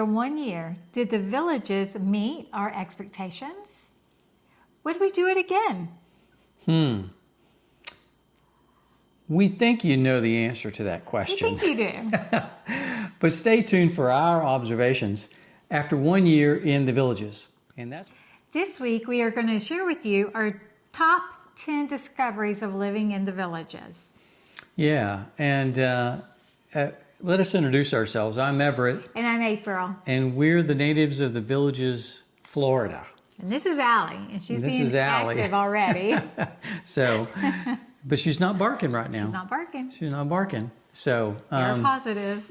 after 1 year, did the Villages meet our expectations? Would we do it again? We think you know the answer to that question. I think you do. But stay tuned for our observations after 1 year in the Villages. And that's This week, we are going to share with you our top 10 discoveries of living in the Villages. yeah. And let us introduce ourselves. I'm Everett, And I'm April. and we're the natives of the Villages, Florida. And this is Allie. And she's This being is Allie. active already. So, but she's not barking right now. She's not barking. She's not barking. So, There are positives.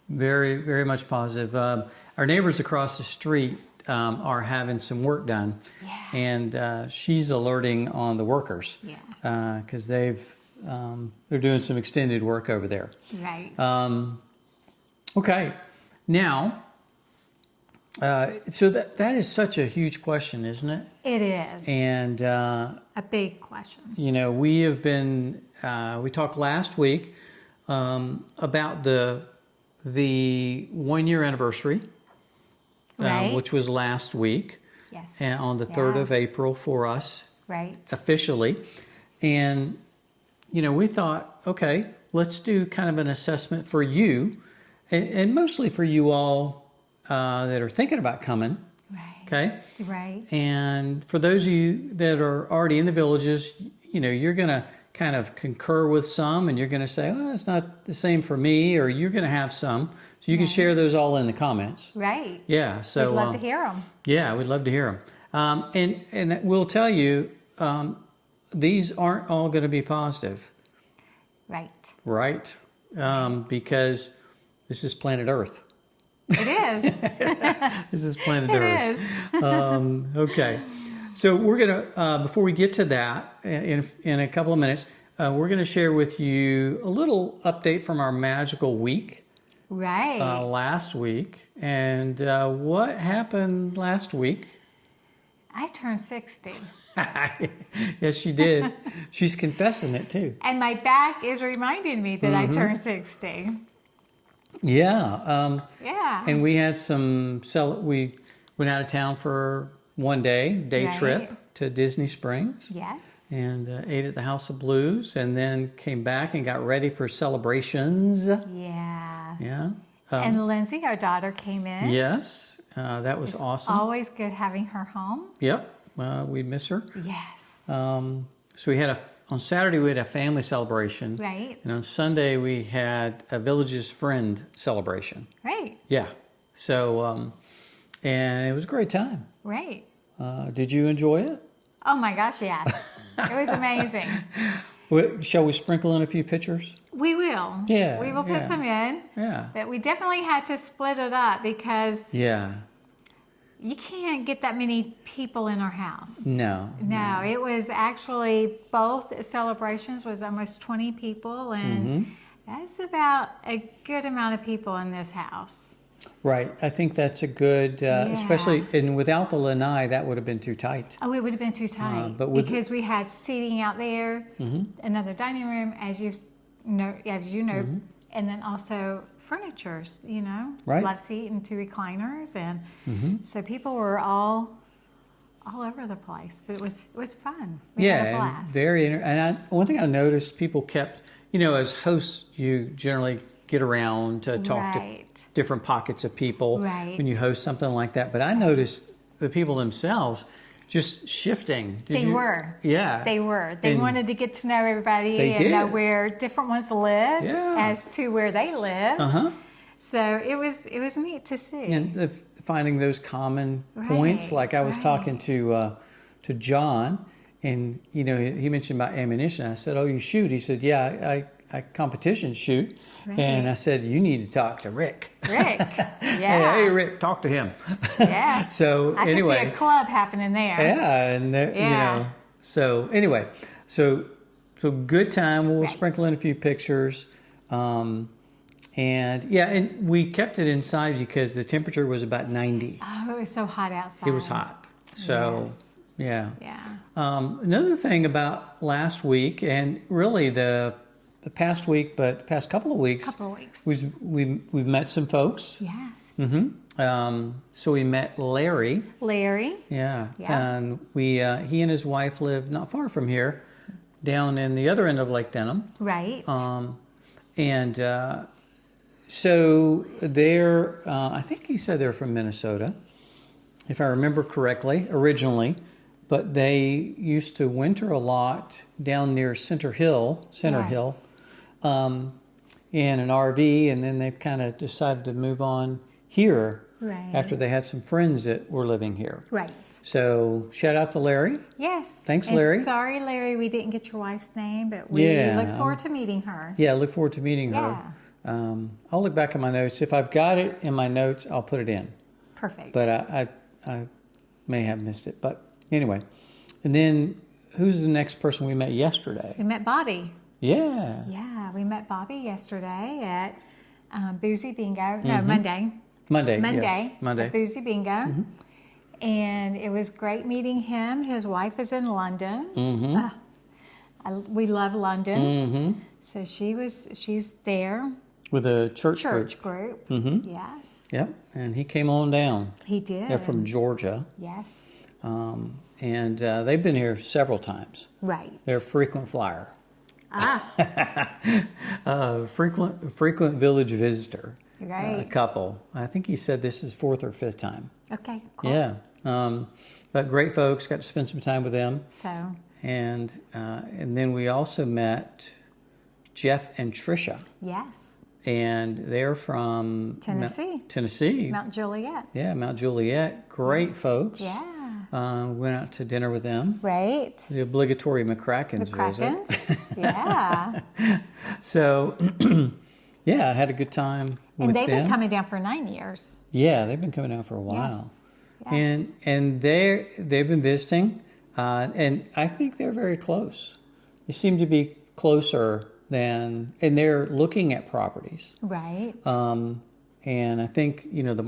very, very much positive. Our neighbors across the street are having some work done, Yeah. and she's alerting on the workers Yes. because they're doing some extended work over there. Right. Okay, now, so that is such a huge question, isn't it? It is. And A big question. you know, we have been. We talked last week about the 1 year anniversary, Right. which was last week, Yes. and on the 3rd of April for us Right. officially. And you know, we thought, okay, let's do kind of an assessment for you, and mostly for you all that are thinking about coming. Right. Okay. Right. And for those of you that are already in the Villages, you know, you're going to kind of concur with some, and you're going to say, well, it's not the same for me, or you're going to have some. So you can share those all in the comments. Right. Yeah. So We'd love to hear them. yeah, we'd love to hear them. And we'll tell you, these aren't all going to be positive, Right. right? Because this is planet Earth. It is. This is planet It Earth. is. Okay. So we're going to, before we get to that, in a couple of minutes, we're going to share with you a little update from our magical week Right. last week. And what happened last week? I turned 60. Yes, she did. She's confessing it too. And my back is reminding me that I turned 60. Yeah. Yeah. And we had we went out of town for one day Right. trip to Disney Springs. Yes. And ate at the House of Blues, and then came back and got ready for celebrations. Yeah. Yeah. And Lindsay, our daughter, came in. Yes. That was awesome. Always good having her home. Yep. We miss her. Yes. So we had on Saturday we had a family celebration. Right. And on Sunday we had a Villages Friend celebration. Right. Yeah. So, and it was a great time. Right. Did you enjoy it? Oh my gosh, yes. It was amazing. Shall we sprinkle in a few pictures? We will. Yeah, We will put yeah. some in. Yeah. But we definitely had to split it up because Yeah. you can't get that many people in our house. No. No, it was actually both celebrations was almost 20 people, and that's about a good amount of people in this house. Right. I think that's a good, especially, and without the lanai, that would have been too tight. Oh, it would have been too tight but with because we had seating out there, another dining room, as you know, and then also furnitures. You know, Right. love seat and 2 recliners, and so people were all over the place. But it was fun. We had a blast. And one thing I noticed, people kept, you know, as hosts, you generally get around to talk Right. to different pockets of people Right. when you host something like that. But I noticed the people themselves just shifting. They were. Yeah. They were. They And wanted to get to know everybody They and know did. where different ones lived Yeah. as to where they live. Uh-huh. So it was neat to see. And finding those common points. Right, Like I was right. talking to John, and you know he mentioned about ammunition. I said, "Oh, you shoot?" He said, "Yeah, I competition shoot." Right. And I said, "You need to talk to Rick." Rick, Hey, yeah. hey, Rick, talk to him. Yes. So I anyway, can see a club happening there. yeah, and there, you Yeah. know. So anyway, so good time. We'll Right. sprinkle in a few pictures. And yeah, and we kept it inside because the temperature was about 90. Oh, it was so hot outside. It was hot. So, Yes. yeah. Yeah. Another thing about last week, and really the past week, but past couple of weeks, Couple of weeks. we've met some folks. Yes. So we met Larry. Larry. Yeah. Yeah. And he and his wife live not far from here, down in the other end of Lake Denham. Right. And so they're, I think he said they're from Minnesota, if I remember correctly, originally. But they used to winter a lot down near Center Hill, in an RV, and then they've kind of decided to move on here after they had some friends that were living here. Right. So shout out to Larry. Yes. Thanks, and Larry. Sorry, Larry, we didn't get your wife's name, but we look forward to meeting her. Yeah, I look forward to meeting her. I'll look back at my notes. If I've got it in my notes, I'll put it in. Perfect. But I may have missed it. But anyway, and then who's the next person we met yesterday? We met Bobby. Yeah. Yeah, we met Bobby yesterday at Boozy Bingo. No, Monday. Monday. Yes. Monday. At Boozy Bingo. And it was great meeting him. His wife is in London. We love London. So she's there. With a church group. Yes. Yep. And he came on down. He did. They're from Georgia. Yes. And they've been here several times. Right. They're a frequent flyer. Frequent village visitor. Right. Couple. I think he said this is 4th or 5th time. Okay, cool. Yeah. But great folks. Got to spend some time with them. So. And then we also met Jeff and Trisha. Yes. And they're from Tennessee. Mount Juliet. Yeah, Mount Juliet. Great folks. Yeah. Went out to dinner with them. Right. The obligatory McCracken's visit. Yeah. So, yeah, I had a good time with them. And they've been coming down for 9 years. Yeah, they've been coming down for a while. Yes. And they've been visiting, and I think they're very close. They seem to be closer and they're looking at properties. Right. And I think, the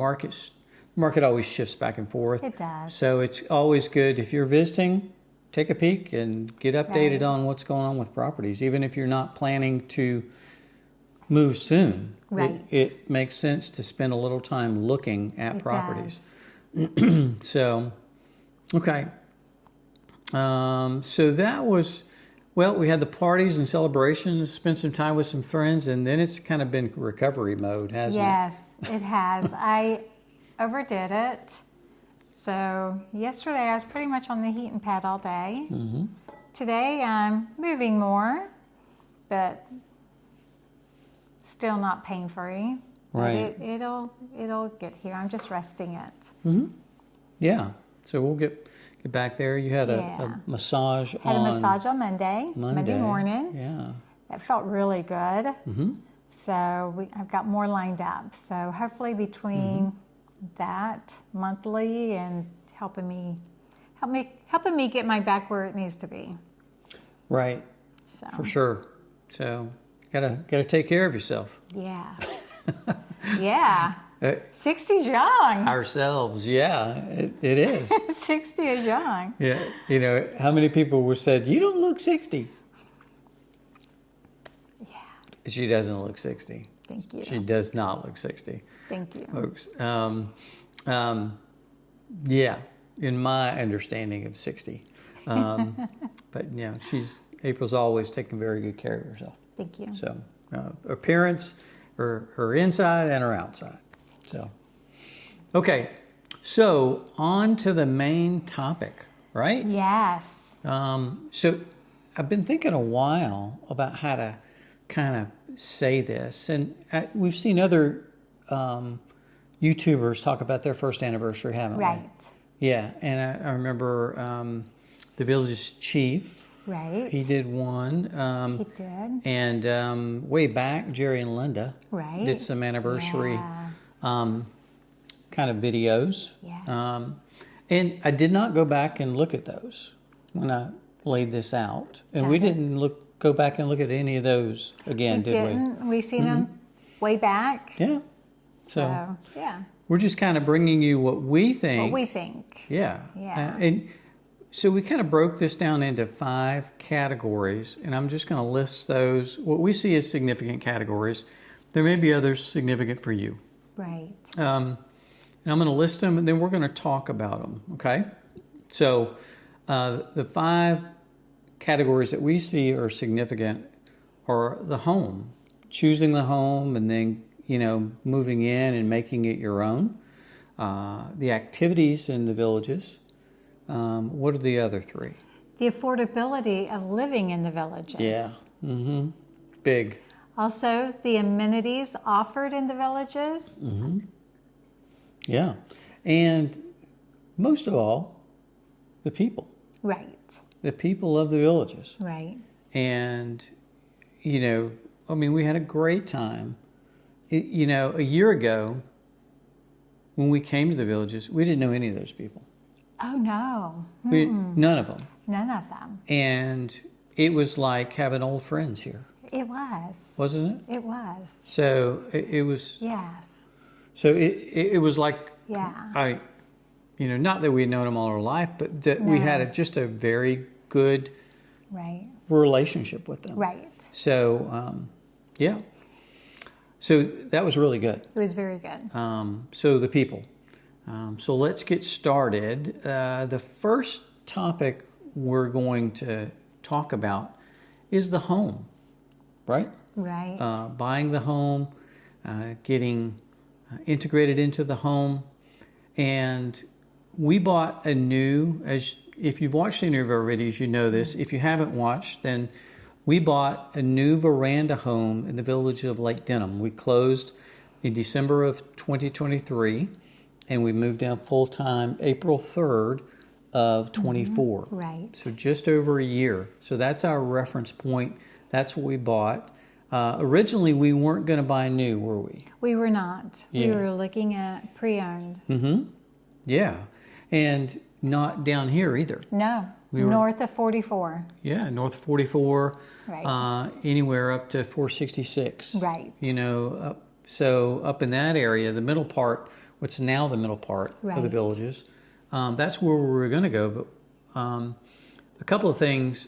market always shifts back and forth. It does. So it's always good if you're visiting, take a peek and get updated on what's going on with properties. Even if you're not planning to move soon, right. it makes sense to spend a little time looking at properties. So, okay. So that was, we had the parties and celebrations, spent some time with some friends, and then it's kind of been recovery mode, hasn't it? Yes, it has. I overdid it. So yesterday I was pretty much on the heating pad all day. Today I'm moving more, but still not pain-free. Right. It'll get here. I'm just resting it. Yeah. So we'll get back there. You had a massage Had a massage on Monday morning. Yeah. That felt really good. So I've got more lined up. So hopefully between that monthly and helping me get my back where it needs to be. Right. So for sure. So gotta take care of yourself. Yeah. Yeah. 60's young. Ourselves, yeah, it is. 60 is young. Yeah, how many people were said, you don't look 60? Yeah. She doesn't look 60. Thank you. She does not look 60. Thank you. Folks. Yeah, in my understanding of 60. But, April's always taking very good care of herself. Thank you. So, appearance, her inside and her outside. So, okay, so on to the main topic, right? Yes. So I've been thinking a while about how to kind of say this, and we've seen other YouTubers talk about their first anniversary, haven't we? Right. Yeah, and I remember the Village's chief. Right. He did one. He did. And way back, Jerry and Linda did some anniversary kind of videos. Yes. And I did not go back and look at those when I laid this out. And we didn't go back and look at any of those again, did we? Didn't. We seen them way back. Yeah. So, yeah. We're just kind of bringing you what we think. What we think. Yeah. Yeah. And so we kind of broke this down into 5 categories, and I'm just going to list those, what we see as significant categories. There may be others significant for you. Right. And I'm going to list them, and then we're going to talk about them, okay? So the 5 categories that we see are significant are the home, choosing the home, and then, moving in and making it your own. The activities in the villages. What are the other 3? The affordability of living in the villages. Yeah. Mm-hmm. Big. Also, the amenities offered in the villages. Mm-hmm. Yeah. And most of all, the people. Right. The people of the villages. Right. And, we had a great time. A year ago, when we came to the villages, we didn't know any of those people. Oh, no. None of them. None of them. And it was like having old friends here. It was. Wasn't it? It was. So it was. Yes. So it was like. Yeah. Not that we had known them all our life, but that we had just a very good relationship with them. Right. So, yeah. So that was really good. It was very good. So the people. So let's get started. The first topic we're going to talk about is the home, right? Right. Buying the home, getting integrated into the home. And we bought a new, if you've watched any of our videos, you know this. If you haven't watched, then we bought a new veranda home in the village of Lake Denham. We closed in December of 2023, and we moved down full-time April 3rd of 24. Right. So just over a year. So that's our reference point. That's what we bought. Originally, we weren't going to buy new, were we? We were not. Yeah. We were looking at pre-owned. Mm-hmm. Yeah. And not down here either. No. North of 44. Yeah, north of 44. Right. Anywhere up to 466. Right. So up in that area, the middle part, what's now the middle part of the villages, that's where we were going to go. But a couple of things.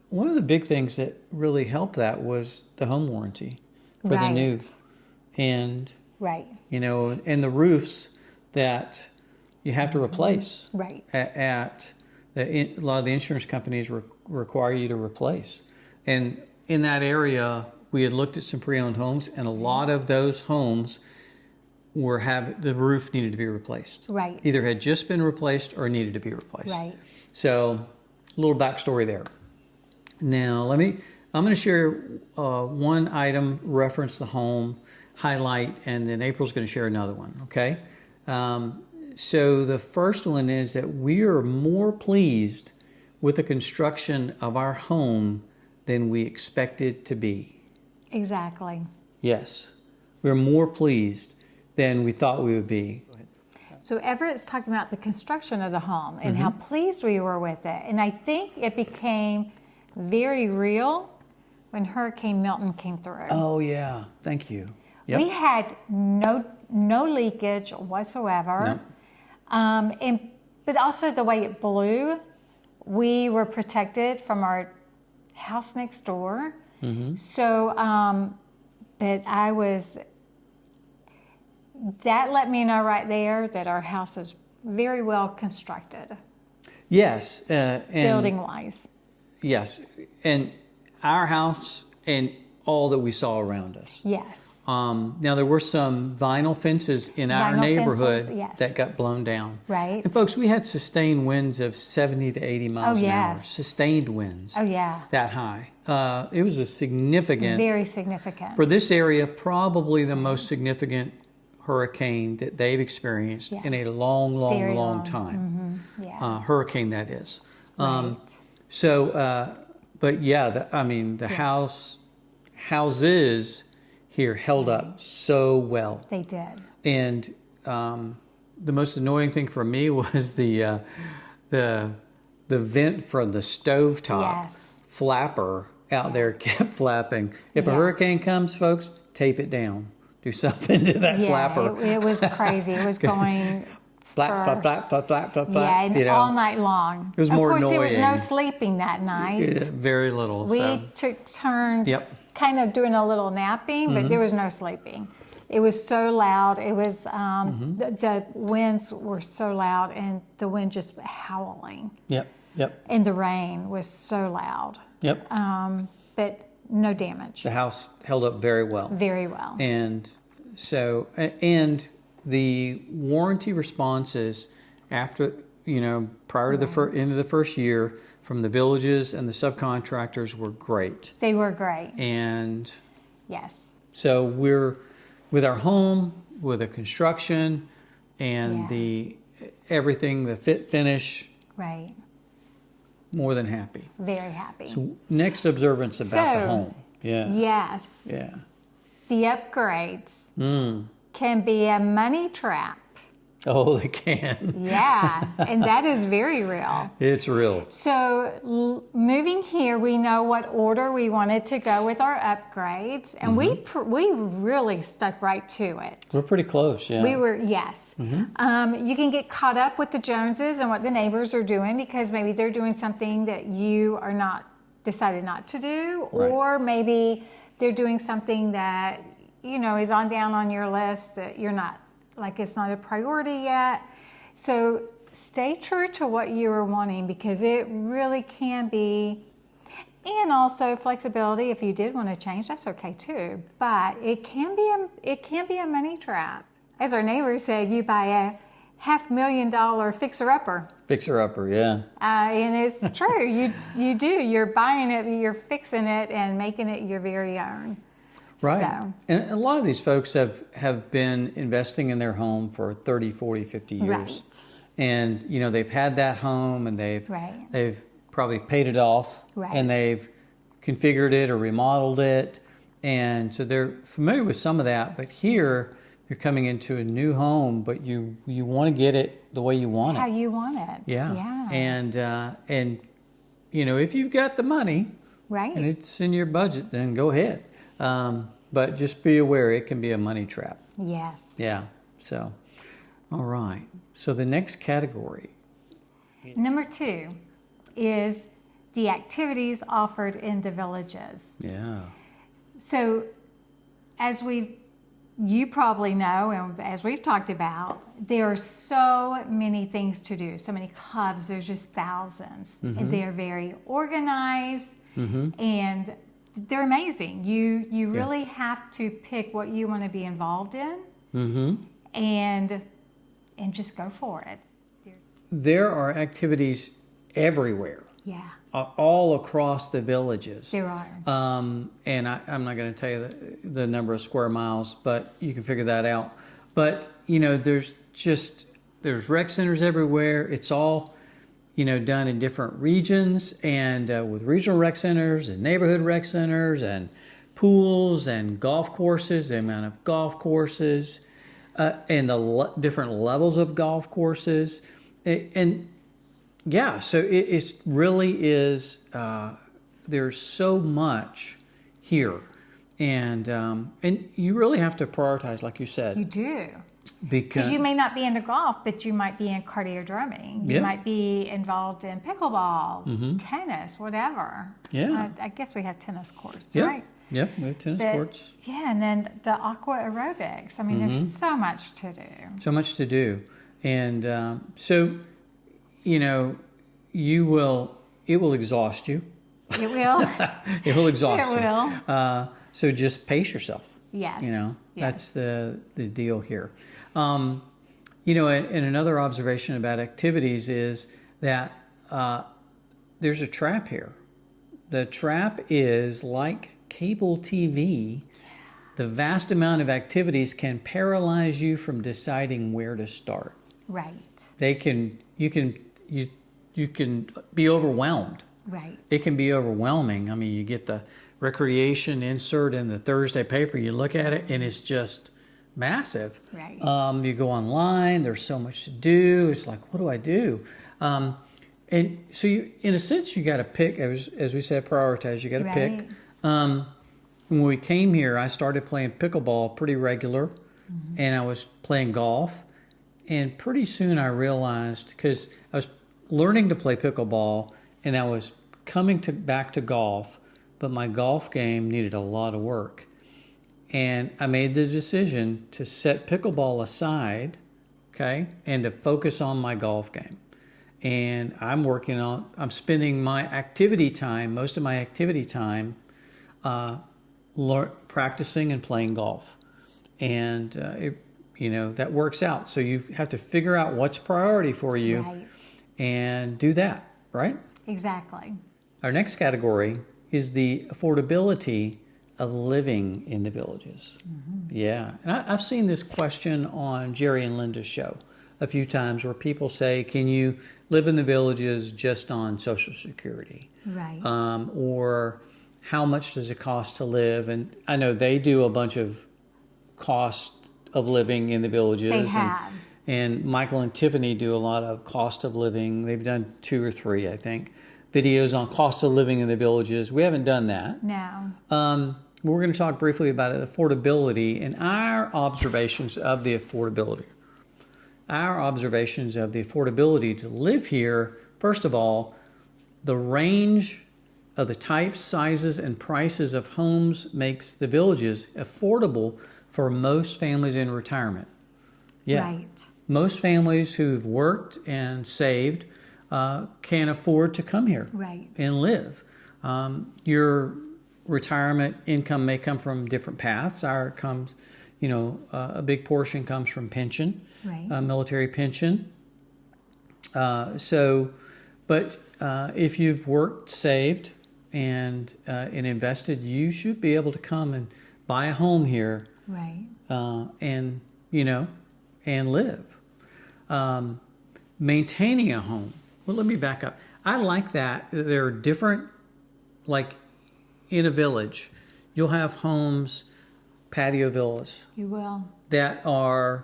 One of the big things that really helped that was the home warranty for the new. And, and the roofs that you have to replace. Right. A lot of the insurance companies require you to replace. And in that area, we had looked at some pre-owned homes, and a lot of those homes the roof needed to be replaced. Right. Either had just been replaced or needed to be replaced. Right. So, a little backstory there. Now, I'm going to share one item, reference the home, highlight, and then April's going to share another one, okay? So the first one is that we are more pleased with the construction of our home than we expected to be. Exactly. Yes. We're more pleased than we thought we would be. Go ahead. So Everett's talking about the construction of the home and how pleased we were with it. And I think it became very real when Hurricane Milton came through. Oh, yeah. Thank you. Yep. We had no leakage whatsoever. No. But also the way it blew, we were protected from our house next door. So, but that let me know right there that our house is very well constructed. Yes. Building-wise. Yes. And our house and all that we saw around us. Yes. Now, there were some vinyl fences in our neighborhood that got blown down. Right. And folks, we had sustained winds of 70 to 80 miles an hour. Sustained winds. Oh, yeah. That high. It was a significant. Very significant. For this area, probably the most significant hurricane that they've experienced in a long time. Yeah. Hurricane, that is. Right. So, but yeah, the houses here held up so well. They did. And the most annoying thing for me was the vent from the stovetop flapper out there kept flapping. If a hurricane comes, folks, tape it down. Do something to that flapper. It was crazy. It was going flap. Yeah, and all night long. It was more annoying. Of course, there was no sleeping that night. Very little. We took turns kind of doing a little napping, but there was no sleeping. It was so loud. It was the winds were so loud, and the wind just howling. Yep. And the rain was so loud. Yep. But no damage. The house held up very well. Very well. And so, and the warranty responses after, prior to the end of the first year from the villages and the subcontractors were great. They were great. And yes. So we're, with our home, with the construction and everything, the fit finish. Right. More than happy. Very happy. So next observance about the home. Yeah. Yes. Yeah. The upgrades can be a money trap. Oh, they can. Yeah, and that is very real. It's real. So moving here, we know what order we wanted to go with our upgrades, and we really stuck right to it. We're pretty close, yeah. We were, yes. You can get caught up with the Joneses and what the neighbors are doing because maybe they're doing something that you are not decided not to do, or maybe they're doing something that is on down on your list that you're not. Like it's not a priority yet. So stay true to what you are wanting because it really can be, and also flexibility. If you did want to change, that's okay too. But it can be a money trap. As our neighbor said, you buy a $500,000 fixer-upper. Fixer-upper, yeah. And it's true. You do. You're buying it, you're fixing it, and making it your very own. Right. So. And a lot of these folks have been investing in their home for 30, 40, 50 years. Right. And, they've had that home and they've probably paid it off and they've configured it or remodeled it. And so they're familiar with some of that. But here, you're coming into a new home, but you want to get it the way you want it. How you want it. Yeah. And if you've got the money and it's in your budget, then go ahead. But just be aware it can be a money trap. Yes. Yeah. So, all right. So the next category. Number 2 is the activities offered in the villages. Yeah. So as you probably know, and as we've talked about, there are so many things to do, so many clubs, there's just thousands. And they're very organized and they're amazing. You really have to pick what you want to be involved in and just go for it. There are activities everywhere. Yeah. All across the villages. There are. And I'm not going to tell you the number of square miles, but you can figure that out. But, there's rec centers everywhere. It's all done in different regions and with regional rec centers and neighborhood rec centers and pools and golf courses, the amount of golf courses and the different levels of golf courses. And yeah, so it really is, there's so much here. And you really have to prioritize, like you said. You do. Because you may not be into golf, but you might be in cardio drumming. You might be involved in pickleball, tennis, whatever. Yeah. I guess we have tennis courts, yep. right? Yep, we have tennis courts. Yeah, and then the aqua aerobics. I mean, there's so much to do. So much to do. And so, it will exhaust you. It will. It will exhaust you. It will. So just pace yourself. Yes. That's the deal here. And another observation about activities is that there's a trap here. The trap is like cable TV. The vast amount of activities can paralyze you from deciding where to start. Right. You can be overwhelmed. Right. It can be overwhelming. I mean, you get the recreation insert in the Thursday paper, you look at it and it's just massive. Right. You go online, there's so much to do. It's like, what do I do? And so in a sense, you got to pick, as we said, prioritize. You got to pick. When we came here, I started playing pickleball pretty regular and I was playing golf. And pretty soon I realized, because I was learning to play pickleball and I was coming back to golf, but my golf game needed a lot of work. And I made the decision to set pickleball aside, okay, and to focus on my golf game. And I'm spending my activity time, most of my activity time, practicing and playing golf. And, that works out. So you have to figure out what's priority for you, Right. and do that, right? Exactly. Our next category is the affordability of living in the villages. Yeah, and I've seen this question on Jerry and Linda's show a few times, where people say, can you live in the villages just on Social Security? Right. Or how much does it cost to live? And I know they do a bunch of cost of living in the villages. They have. And Michael and Tiffany do a lot of cost of living. They've done 2 or 3, I think, videos on cost of living in the villages. We haven't done that. No. We're going to talk briefly about affordability and our observations of the affordability. Our observations of the affordability to live here, first of all, the range of the types, sizes, and prices of homes makes the villages affordable for most families in retirement. Yeah. Right. Most families who've worked and saved can afford to come here Right. and live. Your retirement income may come from different paths. A big portion comes from pension, Right. Military pension. But if you've worked, saved, and invested, you should be able to come and buy a home here, Right. and live. Maintaining a home. Well, let me back up. I like that. There are different, like in a village, you'll have homes, patio villas, You will. that are,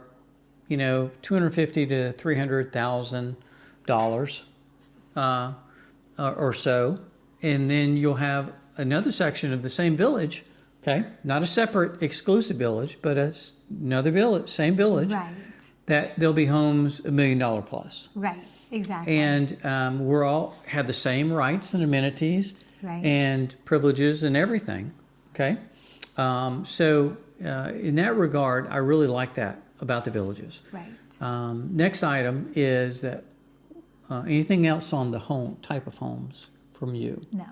$250,000 to $300,000 or so, and then you'll have another section of the same village, okay, not a separate exclusive village, but another village, same village, Right. that there'll be homes $1 million plus, Right. Exactly. and we're all have the same rights and amenities, Right. and privileges and everything, okay. So in that regard, I really like that about the villages. Right. Next item is that anything else on the home type of homes from you? No.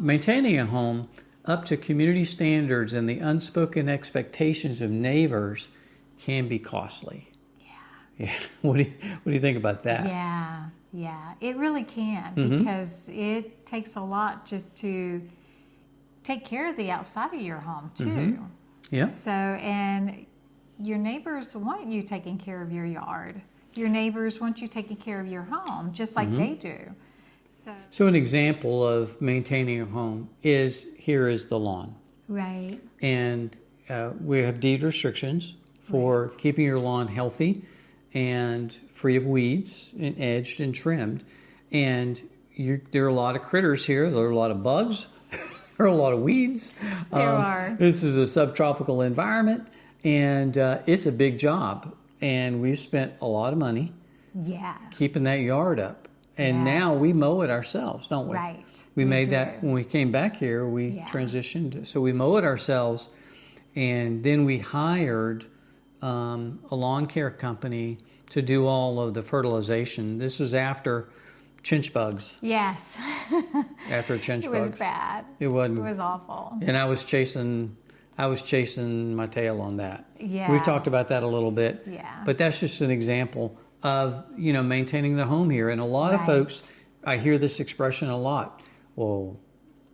Maintaining a home up to community standards and the unspoken expectations of neighbors can be costly. Yeah. What do you think about that? Yeah, it really can, because it takes a lot just to take care of the outside of your home too. Yeah. So, and your neighbors want you taking care of your yard. Your neighbors want you taking care of your home, just like they do. So an example of maintaining a home is the lawn. Right. And we have deed restrictions for keeping your lawn healthy and free of weeds and edged and trimmed. And there are a lot of critters here. There are a lot of bugs. There are a lot of weeds. There are. This is a subtropical environment, and it's a big job. And we've spent a lot of money keeping that yard up. And now we mow it ourselves, don't we? Right. We made that when we came back here. We transitioned, so we mow it ourselves, and then we hired a lawn care company to do all of the fertilization. This was after chinch bugs. Yes. After chinch bugs. It was bad. It wasn't. It was awful. And I was chasing my tail on that. Yeah. We've talked about that a little bit. Yeah. But that's just an example of, maintaining the home here. And a lot of folks, I hear this expression a lot. Well,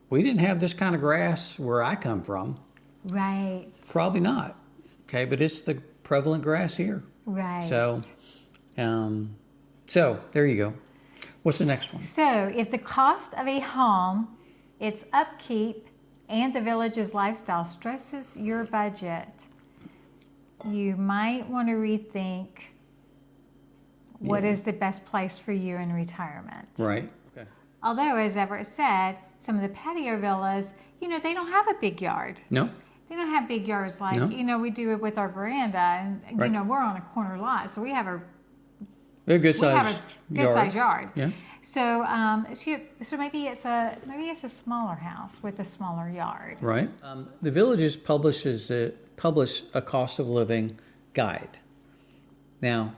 we didn't have this kind of grass where I come from. Right. Probably not. Okay, but it's the prevalent grass here. Right. So there you go. What's the next one? So if the cost of a home, its upkeep, and the village's lifestyle stresses your budget, you might want to rethink what is the best place for you in retirement. Right. Okay. Although, as Everett said, some of the patio villas, they don't have a big yard. No. They don't have big yards like, we do it with our veranda. And, we're on a corner lot, so we have a good size size yard. Yeah. So, so maybe it's a smaller house with a smaller yard. Right. The Villages publish a cost of living guide. Now,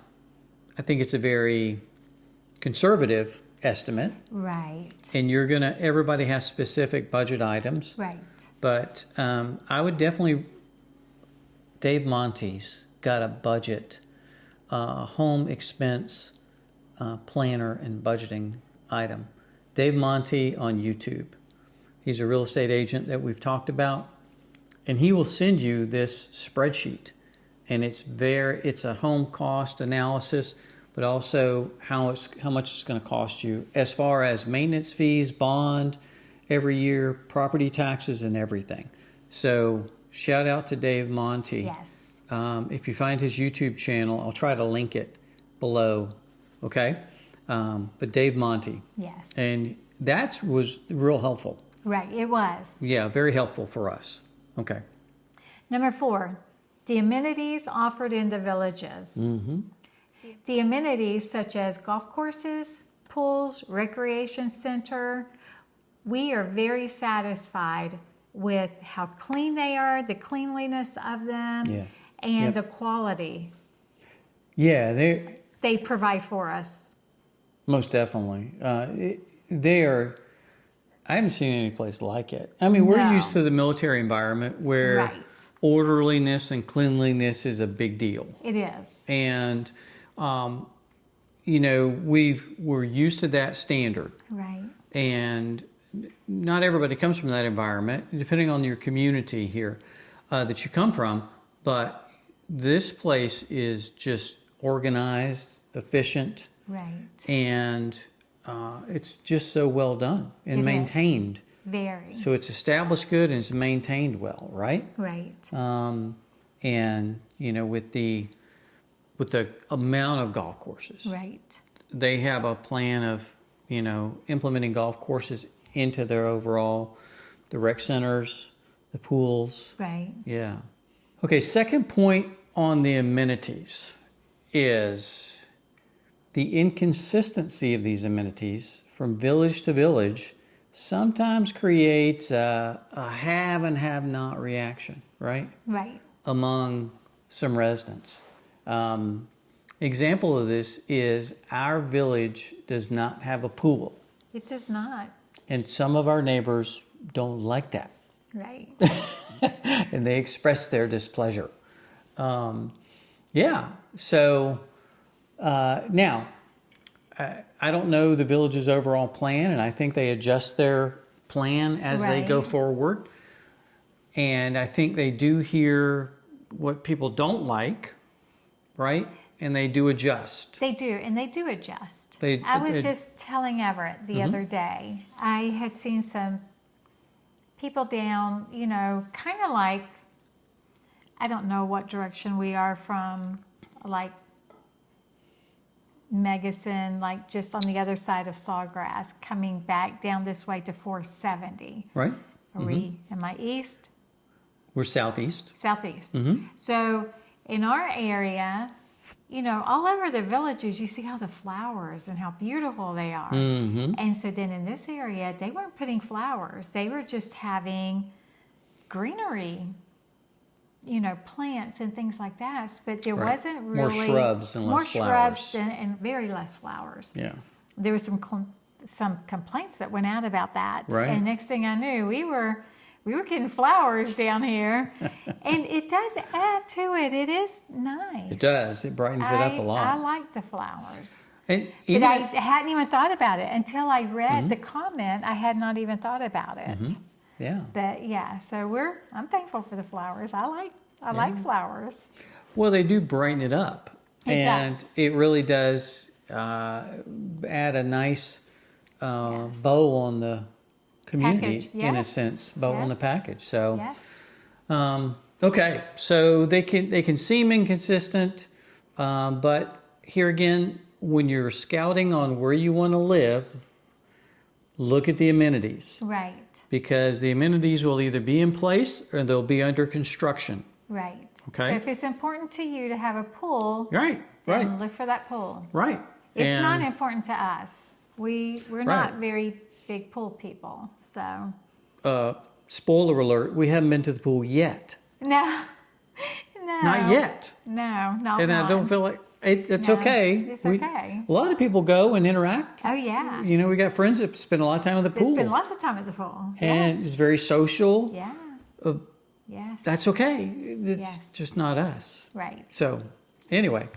I think it's a very conservative estimate. Right. And everybody has specific budget items. Right. But I would definitely, Dave Monty's got a budget, home expense planner and budgeting item. Dave Monty on YouTube. He's a real estate agent that we've talked about. And he will send you this spreadsheet. And it's a home cost analysis, but also how much it's going to cost you as far as maintenance fees, bond every year, property taxes, and everything. So shout out to Dave Monty. Yes. If you find his YouTube channel, I'll try to link it below. Okay. But Dave Monty. Yes. And that was real helpful. Right. It was. Yeah. Very helpful for us. Okay. Number 4, the amenities offered in the Villages. Mm-hmm. The amenities such as golf courses, pools, recreation center, we are very satisfied with how clean they are, the cleanliness of them, and the quality they provide for us. Most definitely. I haven't seen any place like it. I mean, we're used to the military environment where orderliness and cleanliness is a big deal. It is. And, we're used to that standard. Right. And not everybody comes from that environment, depending on your community here that you come from. But this place is just organized, efficient. Right. And it's just so well done and maintained. Very. So it's established good and it's maintained well, right? Right. And with the amount of golf courses, right, they have a plan of implementing golf courses into their overall, the rec centers, the pools. Right. Yeah. Okay. Second point on the amenities is the inconsistency of these amenities from village to village sometimes creates a have and have not reaction, right? Right. Among some residents. Example of this is our village does not have a pool. It does not. And some of our neighbors don't like that. Right. And they express their displeasure. So now, I don't know the village's overall plan, and I think they adjust their plan as they go forward. And I think they do hear what people don't like, right? And they do adjust. They do, and they do adjust. I was just telling Everett the other day, I had seen some people down, kind of like, I don't know what direction we are from, like Megason, like just on the other side of Sawgrass, coming back down this way to 470. Right. Am I east? We're southeast. Southeast. So in our area, all over the villages, you see all the flowers and how beautiful they are. And so then in this area, they weren't putting flowers. They were just having greenery, plants and things like that. But there wasn't really... More shrubs and less flowers. And very less flowers. Yeah. There was some complaints that went out about that. Right. And next thing I knew, we were getting flowers down here. And it does add to it. It is nice. It does. It brightens it up a lot. I like the flowers. But I hadn't even thought about it until I read the comment. I had not even thought about it. Yeah. But so I'm thankful for the flowers. I like flowers. Well, they do brighten it up. It does. It really does add a nice bow on the community, package. in a sense, bow on the package. So, okay, so they can seem inconsistent, but here again, when you're scouting on where you want to live, look at the amenities. Right. Because the amenities will either be in place or they'll be under construction. Right. Okay. So if it's important to you to have a pool, Right. then look for that pool. Right. It's not important to us. We're not very big pool people, so. Spoiler alert, we haven't been to the pool yet. No. Not yet. No, not And one. I don't feel like it's okay. It's okay. A lot of people go and interact. Oh, yeah. You know, we got friends that spend a lot of time at the pool. They spend lots of time at the pool. And it's very social. Yeah. Yes. That's okay. It's just not us. Right. So, anyway,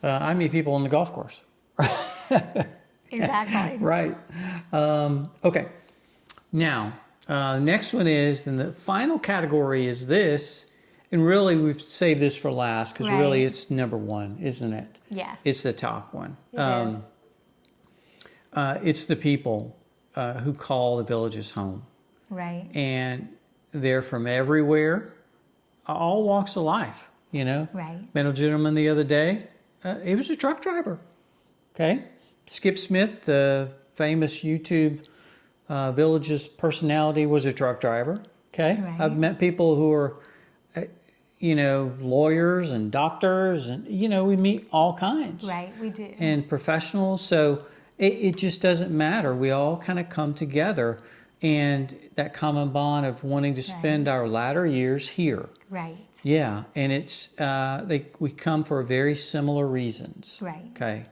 I meet people on the golf course. Exactly. Right. Okay. Now, next one is, and the final category is this, and really we've saved this for last because really it's number one, isn't it? Yeah. It's the top one. It is. It's the people who call the villages home. Right. And they're from everywhere, all walks of life, you know. Right. Met a gentleman the other day. He was a truck driver. Okay. Skip Smith, the famous YouTube Villages personality, was a truck driver. Okay. Right. I've met people who are, you know, lawyers and doctors, and, you know, we meet all kinds. Right, we do. And professionals. So it just doesn't matter. We all kind of come together, and that common bond of wanting to spend our latter years here. Right. Yeah, and it's we come for very similar reasons. Right. Okay.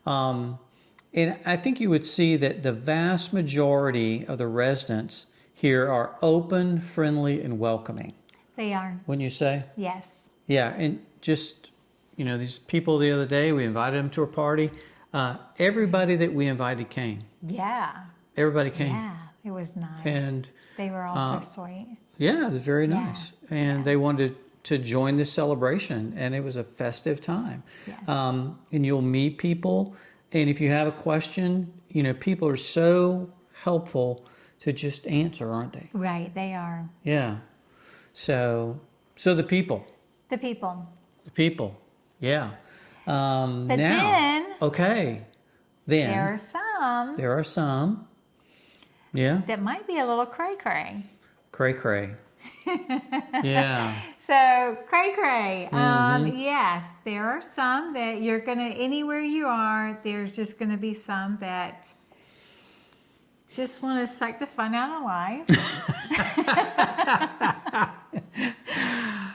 And I think you would see that the vast majority of the residents here are open, friendly, and welcoming. They are. Wouldn't you say? Yes. Yeah, and just, you know, these people the other day, we invited them to a party. Everybody that we invited came. Yeah. Everybody came. Yeah, it was nice. And they were all so sweet. Yeah, it was very nice. And they wanted to join the celebration, and it was a festive time. Yes. And you'll meet people, and if you have a question, you know, people are so helpful to just answer, aren't they? Right, they are. Yeah. So the people. The people. The people. Yeah. But now, then, okay. Then there are some Yeah. that might be a little cray-cray. Cray-cray. Yeah. So, cray-cray. Yes, there are some that you're going to, anywhere you are, there's just going to be some that just want to suck the fun out of life.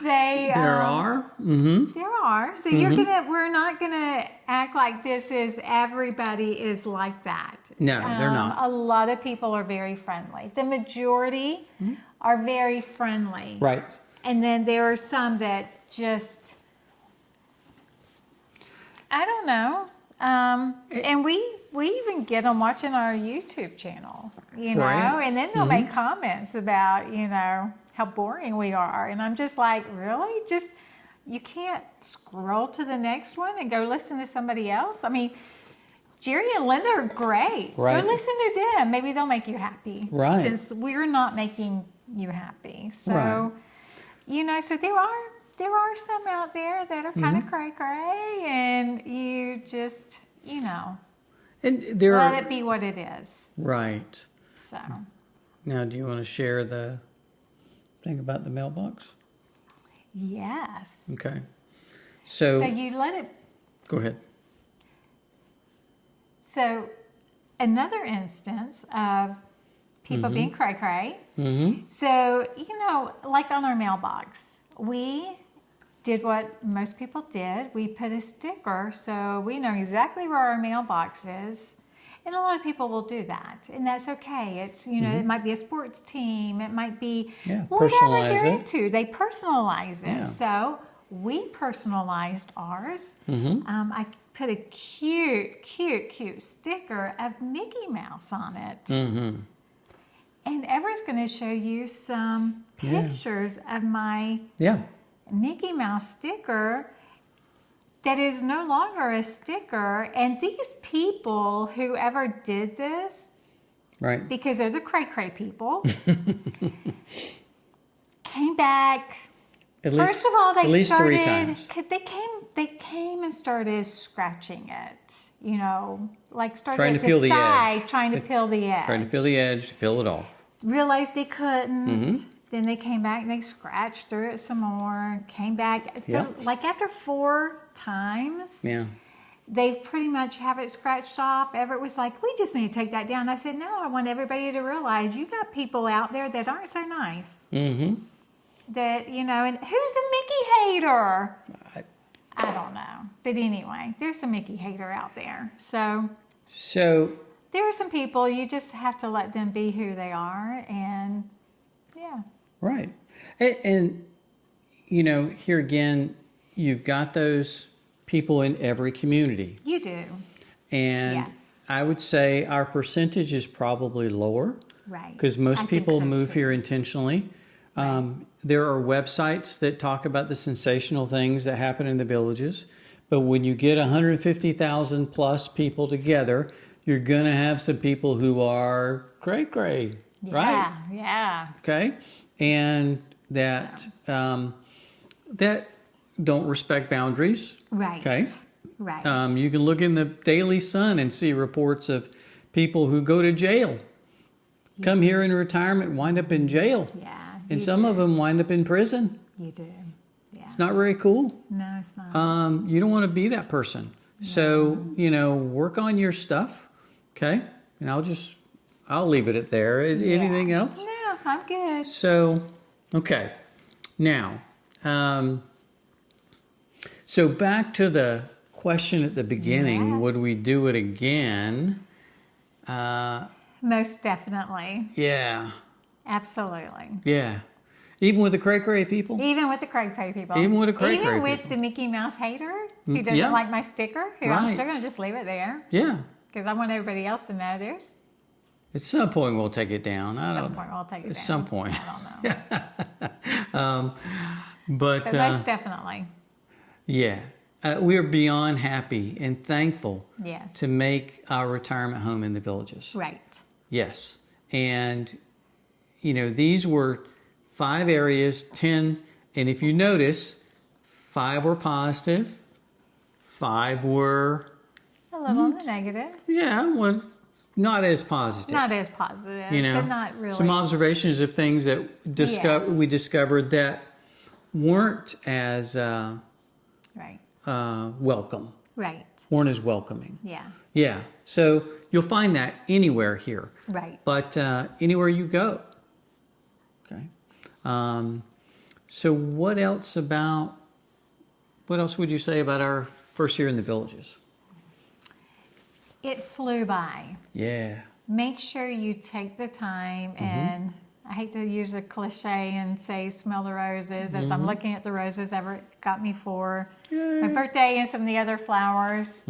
There are. There are. So we're not gonna act like this is everybody is like that. No, they're not. A lot of people are very friendly. The majority are very friendly. Right. And then there are some that just, I don't know. And we even get them watching our YouTube channel, you know, Right. and then they'll make comments about, you know, how boring we are. And I'm just like, really? Just, you can't scroll to the next one and go listen to somebody else? I mean, Jerry and Linda are great. Right. Go listen to them. Maybe they'll make you happy. Right. Since we're not making you happy. So, Right. you know, so there are some out there that are kind of cray-cray, and you just, you know, And there let are, it be what it is. right. So, Now, do you want to share the thing about the mailbox? yes. Okay. So So you let it. go ahead. So another instance of people being cray-cray. So, you know, like on our mailbox, we did what most people did. We put a sticker so we know exactly where our mailbox is. And a lot of people will do that, and that's okay. It's, you know, it might be a sports team, it might be whatever personalize they're it. into. They personalize it. Yeah. So we personalized ours. I put a cute sticker of Mickey Mouse on it. And Everett's going to show you some pictures of my Mickey Mouse sticker that is no longer a sticker. And these people, whoever did this, Right. because they're the cray-cray people, came back. At First of all, at they least started. 3 times. They came and started scratching it. You know, like started Trying to at peel the the side, edge. trying to peel the edge. Trying to peel the edge, to peel it off. Realized they couldn't. Then they came back and they scratched through it some more. Came back. So, like after 4 times, Yeah. they pretty much have it scratched off. Everett was like, we just need to take that down. I said, no, I want everybody to realize you got people out there that aren't so nice. Mm-hmm. That, you know, and who's the Mickey hater? I don't know. But anyway, there's a Mickey hater out there. So there are some people, you just have to let them be who they are. And yeah. Right. And you know, here again, you've got those people in every community. You do. And yes. I would say our percentage is probably lower. Right. Because most people so move too. here intentionally. Right. There are websites that talk about the sensational things that happen in the villages. But when you get 150,000 plus people together, you're going to have some people who are cray-cray, right? Yeah. Okay. And that that don't respect boundaries. Right. Okay. Right. You can look in the Daily Sun and see reports of people who go to jail, come here in retirement, wind up in jail. Yeah. And some of them wind up in prison. You do. Yeah. It's not very cool. No, it's not. You don't want to be that person. No. So, you know, work on your stuff. Okay. And I'll leave it at there. Anything else? No, I'm good. So, okay. Now, so back to the question at the beginning, Yes. would we do it again? Most definitely. Yeah. Absolutely. Yeah. Even with the cray-cray people? Even with the cray-cray people. Even with the cray-cray Even with people. the Mickey Mouse hater who doesn't like my sticker, who I'm Right. still going to just leave it there. Yeah. Because I want everybody else to know there's... At some point we'll take it down. At some point we'll take it down. At some point. I don't know. But most definitely. Yeah. We are beyond happy and thankful Yes. to make our retirement home in the villages. Right. Yes. And, you know, these were 5 areas, 10. And if you notice, 5 were positive, 5 were... A little on the negative. Yeah, well, not as positive. Not as positive, you know, but not really. Some observations of things that we discovered that weren't as right. Welcome. Right. Weren't as welcoming. Yeah. Yeah. So you'll find that anywhere here. Right. But anywhere you go. Okay. So what else would you say about our first year in the villages? It flew by. Yeah. Make sure you take the time and I hate to use a cliche and say smell the roses as I'm looking at the roses Everett got me for my birthday and some of the other flowers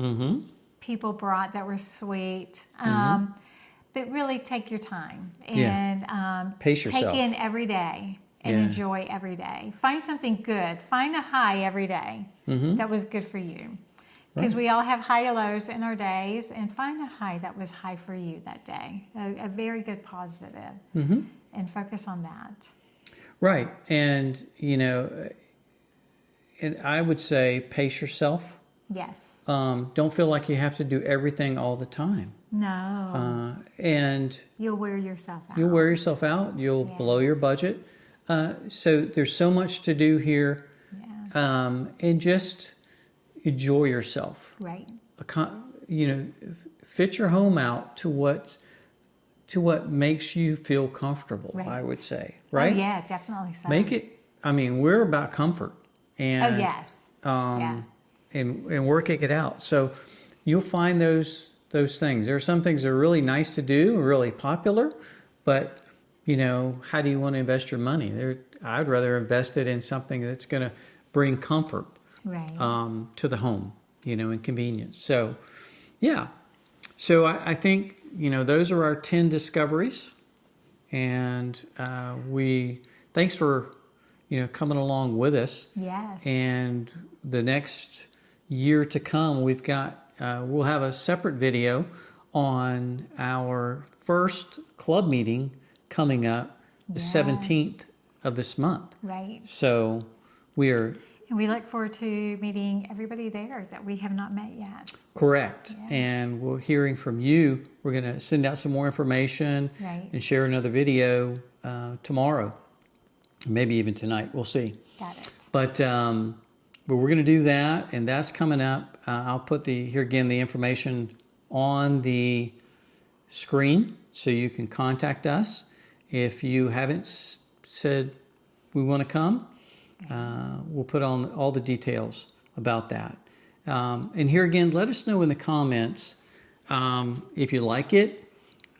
people brought that were sweet. But really take your time and pace yourself. Take in every day and enjoy every day. Find something good. Find a high every day that was good for you. Because we all have high lows in our days, and find a high that was high for you that day, a very good positive, and focus on that. Right. And, you know, and I would say pace yourself. Yes. Don't feel like you have to do everything all the time. No. And you'll wear yourself out. You'll wear yourself out. You'll blow your budget. So there's so much to do here. Yeah. And just enjoy yourself. Right. You know, fit your home out to what makes you feel comfortable, I would say. Right? Oh, yeah, definitely so. Make it, I mean, we're about comfort. And, oh, yes. And working it out. So you'll find those things. There are some things that are really nice to do, really popular, but, you know, how do you want to invest your money? I'd rather invest it in something that's going to bring comfort to the home, you know, and convenience. So, yeah. So I think, you know, those are our 10 discoveries. And thanks for, you know, coming along with us. Yes. And the next year to come, we'll have a separate video on our first club meeting coming up the 17th of this month. Right. So and we look forward to meeting everybody there that we have not met yet. Correct. Yeah. And we're hearing from you. We're going to send out some more information and share another video tomorrow, maybe even tonight. We'll see. Got it. But But we're going to do that, and that's coming up. I'll put here again the information on the screen so you can contact us. If you haven't said we want to come, we'll put on all the details about that. And here again, let us know in the comments if you like it,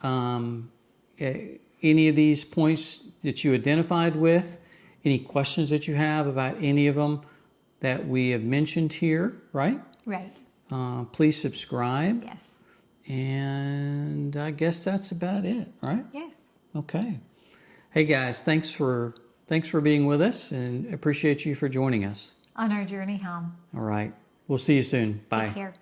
any of these points that you identified with, any questions that you have about any of them that we have mentioned here, right? Right. Please subscribe. Yes. And I guess that's about it, right? Yes. Okay. Hey guys, thanks for being with us, and appreciate you for joining us. On our journey home. All right. We'll see you soon. Bye. Take care.